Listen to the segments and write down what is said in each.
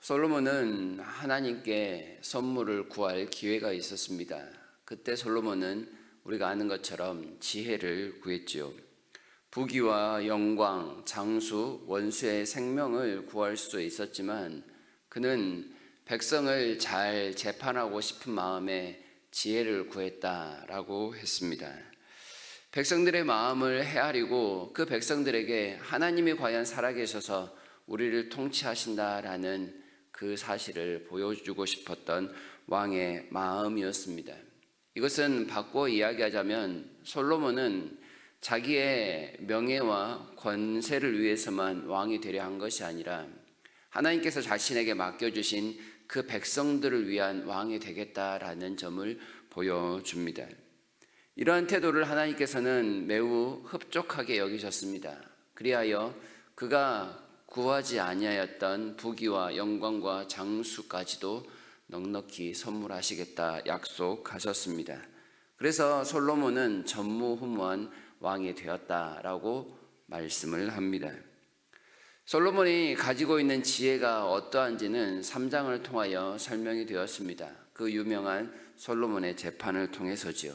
솔로몬은 하나님께 선물을 구할 기회가 있었습니다. 그때 솔로몬은 우리가 아는 것처럼 지혜를 구했지요. 부귀와 영광, 장수, 원수의 생명을 구할 수 있었지만 그는 백성을 잘 재판하고 싶은 마음에 지혜를 구했다라고 했습니다. 백성들의 마음을 헤아리고 그 백성들에게 하나님이 과연 살아계셔서 우리를 통치하신다라는 그 사실을 보여주고 싶었던 왕의 마음이었습니다. 이것은 바꿔 이야기하자면 솔로몬은 자기의 명예와 권세를 위해서만 왕이 되려 한 것이 아니라 하나님께서 자신에게 맡겨주신 그 백성들을 위한 왕이 되겠다라는 점을 보여줍니다. 이러한 태도를 하나님께서는 매우 흡족하게 여기셨습니다. 그리하여 그가 구하지 아니하였던 부귀와 영광과 장수까지도 넉넉히 선물하시겠다 약속하셨습니다. 그래서 솔로몬은 전무후무한 왕이 되었다라고 말씀을 합니다. 솔로몬이 가지고 있는 지혜가 어떠한지는 3장을 통하여 설명이 되었습니다. 그 유명한 솔로몬의 재판을 통해서지요.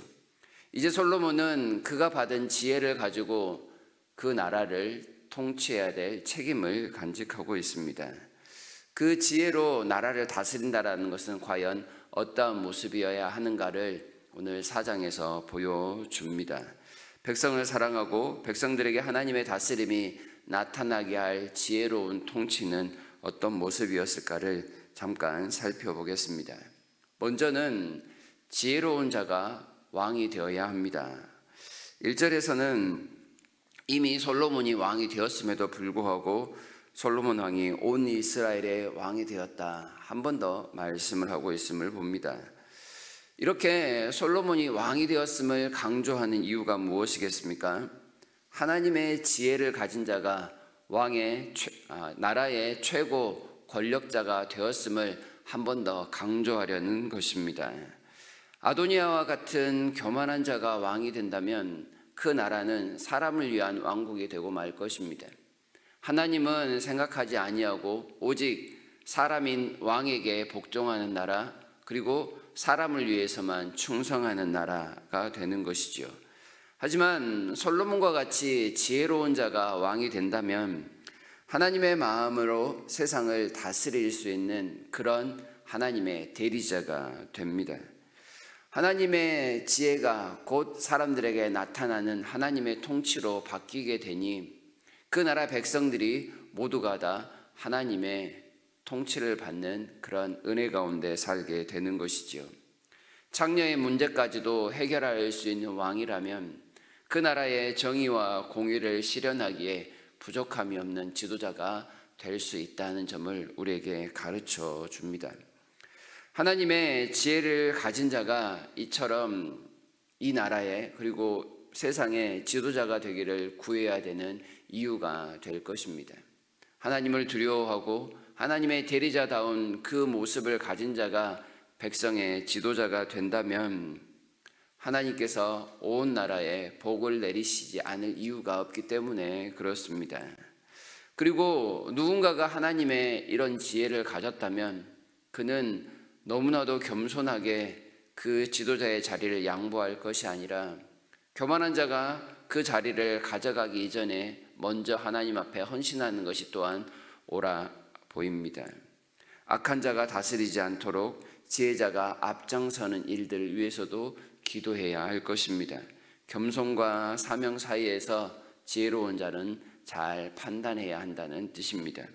이제 솔로몬은 그가 받은 지혜를 가지고 그 나라를 통치해야 될 책임을 간직하고 있습니다. 그 지혜로 나라를 다스린다라는 것은 과연 어떠한 모습이어야 하는가를 오늘 4장에서 보여줍니다. 백성을 사랑하고 백성들에게 하나님의 다스림이 나타나게 할 지혜로운 통치는 어떤 모습이었을까를 잠깐 살펴보겠습니다. 먼저는 지혜로운 자가 왕이 되어야 합니다. 1절에서는 이미 솔로몬이 왕이 되었음에도 불구하고 솔로몬 왕이 온 이스라엘의 왕이 되었다. 한 번 더 말씀을 하고 있음을 봅니다. 이렇게 솔로몬이 왕이 되었음을 강조하는 이유가 무엇이겠습니까? 하나님의 지혜를 가진 자가 나라의 최고 권력자가 되었음을 한 번 더 강조하려는 것입니다. 아도니아와 같은 교만한 자가 왕이 된다면 그 나라는 사람을 위한 왕국이 되고 말 것입니다. 하나님은 생각하지 아니하고 오직 사람인 왕에게 복종하는 나라, 그리고 사람을 위해서만 충성하는 나라가 되는 것이죠. 하지만 솔로몬과 같이 지혜로운 자가 왕이 된다면 하나님의 마음으로 세상을 다스릴 수 있는 그런 하나님의 대리자가 됩니다. 하나님의 지혜가 곧 사람들에게 나타나는 하나님의 통치로 바뀌게 되니 그 나라 백성들이 모두가 다 하나님의 통치를 받는 그런 은혜 가운데 살게 되는 것이지요. 창녀의 문제까지도 해결할 수 있는 왕이라면 그 나라의 정의와 공의를 실현하기에 부족함이 없는 지도자가 될 수 있다는 점을 우리에게 가르쳐 줍니다. 하나님의 지혜를 가진 자가 이처럼 이 나라에 그리고 세상의 지도자가 되기를 구해야 되는 이유가 될 것입니다. 하나님을 두려워하고 하나님의 대리자다운 그 모습을 가진 자가 백성의 지도자가 된다면 하나님께서 온 나라에 복을 내리시지 않을 이유가 없기 때문에 그렇습니다. 그리고 누군가가 하나님의 이런 지혜를 가졌다면 그는 너무나도 겸손하게 그 지도자의 자리를 양보할 것이 아니라 교만한 자가 그 자리를 가져가기 이전에 먼저 하나님 앞에 헌신하는 것이 또한 옳아 보입니다. 악한 자가 다스리지 않도록 지혜자가 앞장서는 일들 위해서도 기도해야 할 것입니다. 겸손과 사명 사이에서 지혜로운 자는 잘 판단해야 한다는 뜻입니다.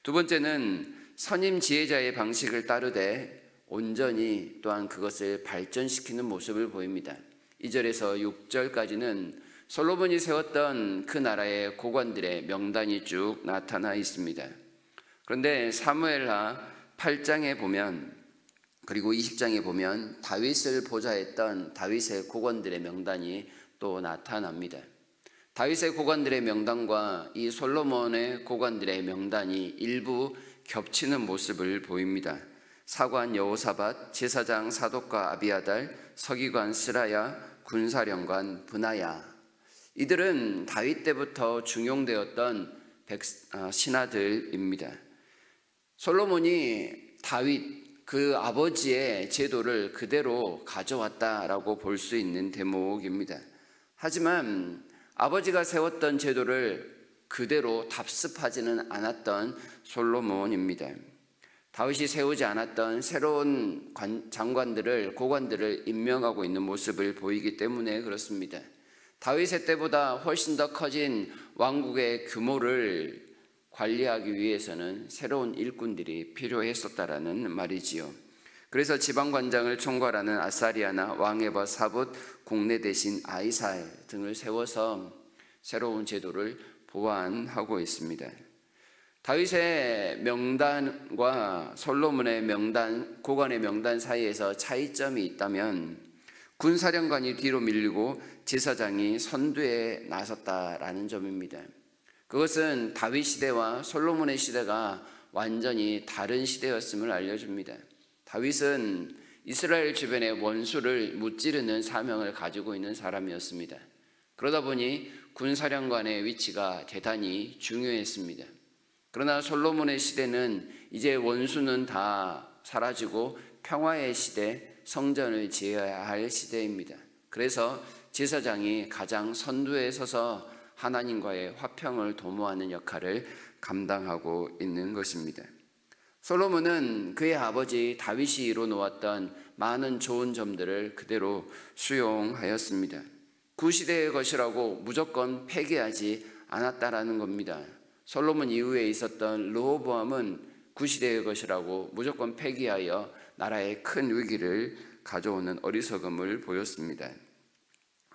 두 번째는 선임 지혜자의 방식을 따르되 온전히 또한 그것을 발전시키는 모습을 보입니다. 2절에서 6절까지는 솔로몬이 세웠던 그 나라의 고관들의 명단이 쭉 나타나 있습니다. 그런데 사무엘하 8장에 보면 그리고 20장에 보면 다윗을 보좌했던 다윗의 고관들의 명단이 또 나타납니다. 다윗의 고관들의 명단과 이 솔로몬의 고관들의 명단이 일부 겹치는 모습을 보입니다. 사관 여호사밧, 제사장 사독과 아비아달, 서기관 스라야, 군사령관 브나야, 이들은 다윗 때부터 중용되었던 신하들입니다. 솔로몬이 다윗 그 아버지의 제도를 그대로 가져왔다라고 볼 수 있는 대목입니다. 하지만 아버지가 세웠던 제도를 그대로 답습하지는 않았던 솔로몬입니다. 다윗이 세우지 않았던 새로운 장관들을, 고관들을 임명하고 있는 모습을 보이기 때문에 그렇습니다. 다윗의 때보다 훨씬 더 커진 왕국의 규모를 관리하기 위해서는 새로운 일꾼들이 필요했었다라는 말이지요. 그래서 지방관장을 총괄하는 아사리아나 왕에버 사붓 국내 대신 아이살 등을 세워서 새로운 제도를 보완하고 있습니다. 다윗의 명단과 솔로몬의 명단, 고관의 명단 사이에서 차이점이 있다면 군사령관이 뒤로 밀리고 제사장이 선두에 나섰다라는 점입니다. 그것은 다윗 시대와 솔로몬의 시대가 완전히 다른 시대였음을 알려줍니다. 다윗은 이스라엘 주변의 원수를 무찌르는 사명을 가지고 있는 사람이었습니다. 그러다 보니 군사령관의 위치가 대단히 중요했습니다. 그러나 솔로몬의 시대는 이제 원수는 다 사라지고 평화의 시대, 성전을 지어야 할 시대입니다. 그래서 제사장이 가장 선두에 서서 하나님과의 화평을 도모하는 역할을 감당하고 있는 것입니다. 솔로몬은 그의 아버지 다윗이 이뤄놓았던 많은 좋은 점들을 그대로 수용하였습니다. 구시대의 것이라고 무조건 폐기하지 않았다라는 겁니다. 솔로몬 이후에 있었던 르호보암은 구시대의 것이라고 무조건 폐기하여 나라에 큰 위기를 가져오는 어리석음을 보였습니다.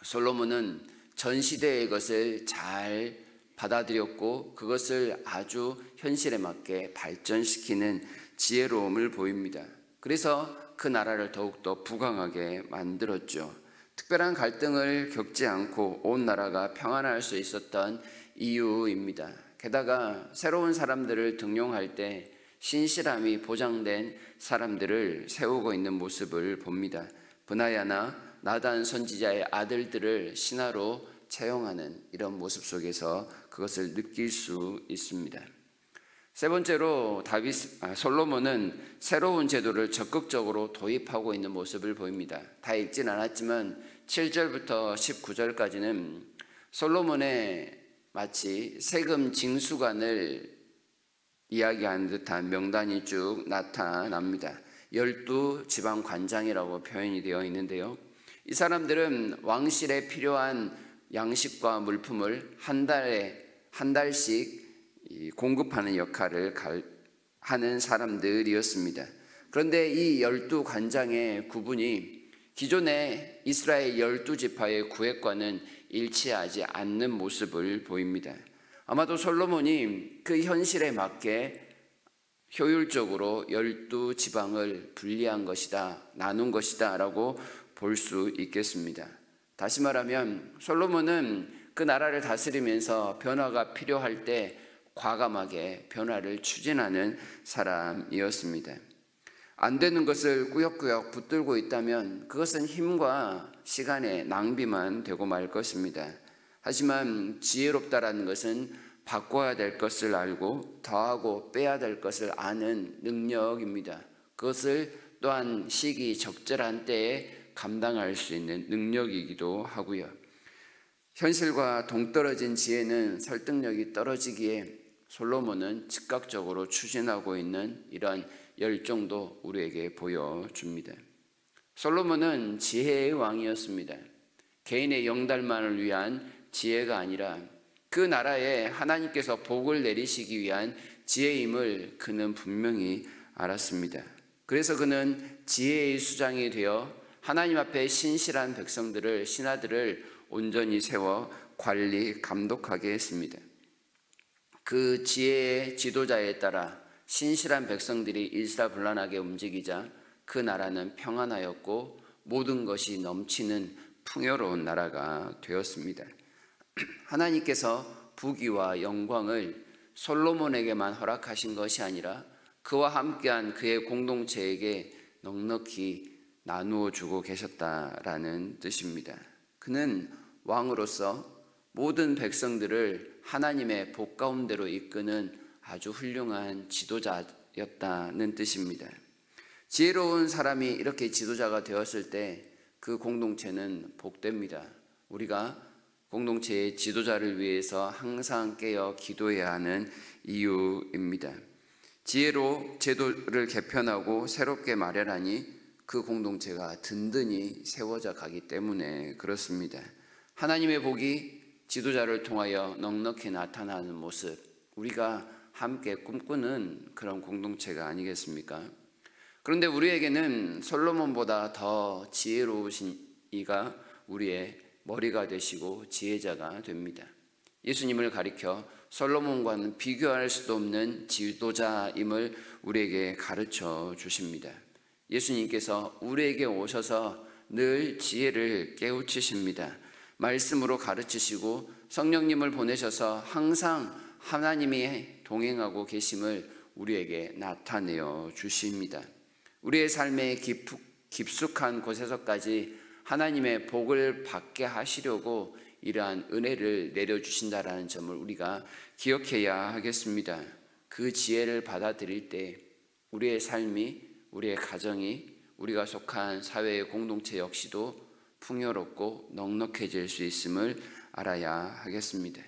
솔로몬은 전 시대의 것을 잘 받아들였고 그것을 아주 현실에 맞게 발전시키는 지혜로움을 보입니다. 그래서 그 나라를 더욱더 부강하게 만들었죠. 특별한 갈등을 겪지 않고 온 나라가 평안할 수 있었던 이유입니다. 게다가 새로운 사람들을 등용할 때 신실함이 보장된 사람들을 세우고 있는 모습을 봅니다. 브나야나 나단 선지자의 아들들을 신하로 채용하는 이런 모습 속에서 그것을 느낄 수 있습니다. 세 번째로 솔로몬은 새로운 제도를 적극적으로 도입하고 있는 모습을 보입니다. 다 읽진 않았지만 7절부터 19절까지는 솔로몬의 마치 세금 징수관을 이야기하는 듯한 명단이 쭉 나타납니다. 12지방 관장이라고 표현이 되어 있는데요. 이 사람들은 왕실에 필요한 양식과 물품을 한 달씩 공급하는 역할을 하는 사람들이었습니다. 그런데 이 12관장의 구분이 기존의 이스라엘 12지파의 구획과는 일치하지 않는 모습을 보입니다. 아마도 솔로몬이 그 현실에 맞게 효율적으로 12지방을 분리한 것이다, 나눈 것이다 라고 볼 수 있겠습니다. 다시 말하면 솔로몬은 그 나라를 다스리면서 변화가 필요할 때 과감하게 변화를 추진하는 사람이었습니다. 안 되는 것을 꾸역꾸역 붙들고 있다면 그것은 힘과 시간의 낭비만 되고 말 것입니다. 하지만 지혜롭다라는 것은 바꿔야 될 것을 알고 더하고 빼야 될 것을 아는 능력입니다. 그것을 또한 시기 적절한 때에 감당할 수 있는 능력이기도 하고요. 현실과 동떨어진 지혜는 설득력이 떨어지기에 솔로몬은 즉각적으로 추진하고 있는 이런 열정도 우리에게 보여줍니다. 솔로몬은 지혜의 왕이었습니다. 개인의 영달만을 위한 지혜가 아니라 그 나라에 하나님께서 복을 내리시기 위한 지혜임을 그는 분명히 알았습니다. 그래서 그는 지혜의 수장이 되어 하나님 앞에 신실한 백성들을, 신하들을 온전히 세워 관리, 감독하게 했습니다. 그 지혜의 지도자에 따라 신실한 백성들이 일사불란하게 움직이자 그 나라는 평안하였고 모든 것이 넘치는 풍요로운 나라가 되었습니다. 하나님께서 부귀와 영광을 솔로몬에게만 허락하신 것이 아니라 그와 함께한 그의 공동체에게 넉넉히 나누어 주고 계셨다라는 뜻입니다. 그는 왕으로서 모든 백성들을 하나님의 복 가운데로 이끄는 아주 훌륭한 지도자였다라는 공동체였다는 뜻입니다. 지혜로운 사람이 이렇게 지도자가 되었을 때 그 공동체는 복됩니다. 우리가 공동체의 지도자를 위해서 항상 깨어 기도해야 하는 이유입니다. 지혜로 제도를 개편하고 새롭게 마련하니 그 공동체가 든든히 세워져 가기 때문에 그렇습니다. 하나님의 복이 지도자를 통하여 넉넉히 나타나는 모습, 우리가 함께 꿈꾸는 그런 공동체가 아니겠습니까? 그런데 우리에게는 솔로몬보다 더 지혜로우신 이가 우리의 머리가 되시고 지혜자가 됩니다. 예수님을 가리켜 솔로몬과는 비교할 수도 없는 지도자임을 우리에게 가르쳐 주십니다. 예수님께서 우리에게 오셔서 늘 지혜를 깨우치십니다. 말씀으로 가르치시고 성령님을 보내셔서 항상 하나님이 동행하고 계심을 우리에게 나타내어 주십니다. 우리의 삶의 깊숙한 곳에서까지 하나님의 복을 받게 하시려고 이러한 은혜를 내려주신다라는 점을 우리가 기억해야 하겠습니다. 그 지혜를 받아들일 때 우리의 삶이, 우리의 가정이, 우리가 속한 사회의 공동체 역시도 풍요롭고 넉넉해질 수 있음을 알아야 하겠습니다.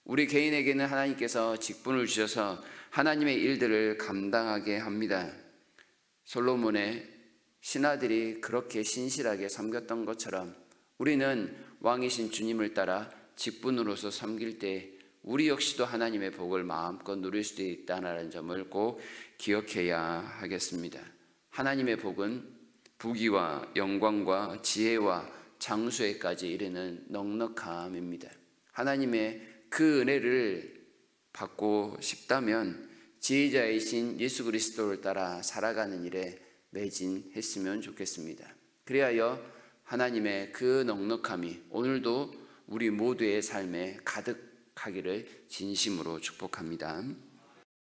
우리 개인에게는 하나님께서 직분을 주셔서 하나님의 일들을 감당하게 합니다. 솔로몬의 신하들이 그렇게 신실하게 섬겼던 것처럼 우리는 왕이신 주님을 따라 직분으로서 섬길 때 우리 역시도 하나님의 복을 마음껏 누릴 수 있다는 점을 꼭 기억해야 하겠습니다. 하나님의 복은 부귀와 영광과 지혜와 장수에까지 이르는 넉넉함입니다. 하나님의 그 은혜를 받고 싶다면 지혜자이신 예수 그리스도를 따라 살아가는 일에 매진했으면 좋겠습니다. 그리하여 하나님의 그 넉넉함이 오늘도 우리 모두의 삶에 가득하기를 진심으로 축복합니다.